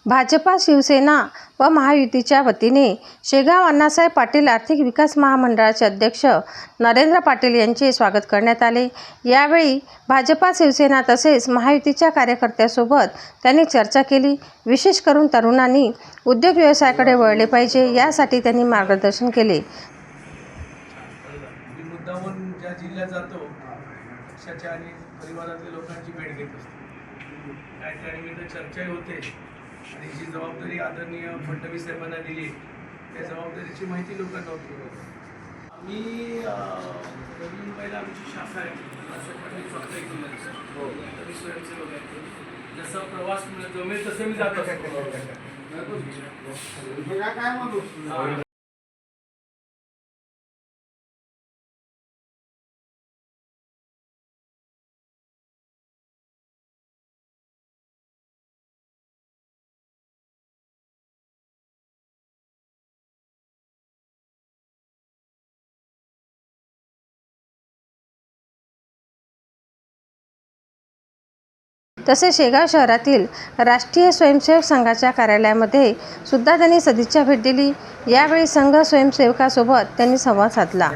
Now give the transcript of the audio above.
भाजपा, शिवसेना व महायुतीच्या वतीने शेगाव अण्णासाहेब पाटील आर्थिक विकास महामंडळाचे अध्यक्ष नरेंद्र पाटील यांचे स्वागत करण्यात आले। यावेळी भाजपा, शिवसेना तसेच महायुतीच्या कार्यकर्त्यांसोबत त्यांनी चर्चा केली। विशेष करून तरुणांनी उद्योग व्यवसायाकडे वळले पाहिजे यासाठी त्यांनी मार्गदर्शन केले। मुद्दामून ज्या जिल्ह्यात जातो पक्षाच्या आणि परिवारातल्या लोकांची भेट घेत असतो। त्या ठिकाणी चर्चाही होते आणि जी जबाबदारी आदरणीय फडणवीस साहेबांना दिली त्या जबाबदारीची माहिती लोकांना होती। आम्ही नवी मुंबईला आमची शाखा आहे, असं फडणवीस फक्त एक जिल्ह्यात मी स्वयंसेवक आहे। जसा प्रवास जमेल तसं मी जात असतो। तसेच शेगाव शहरातील राष्ट्रीय स्वयंसेवक संघाच्या कार्यालयामध्ये सुद्धा त्यांनी सदिच्छा भेट दिली। यावेळी संघ स्वयंसेवकासोबत त्यांनी संवाद साधला।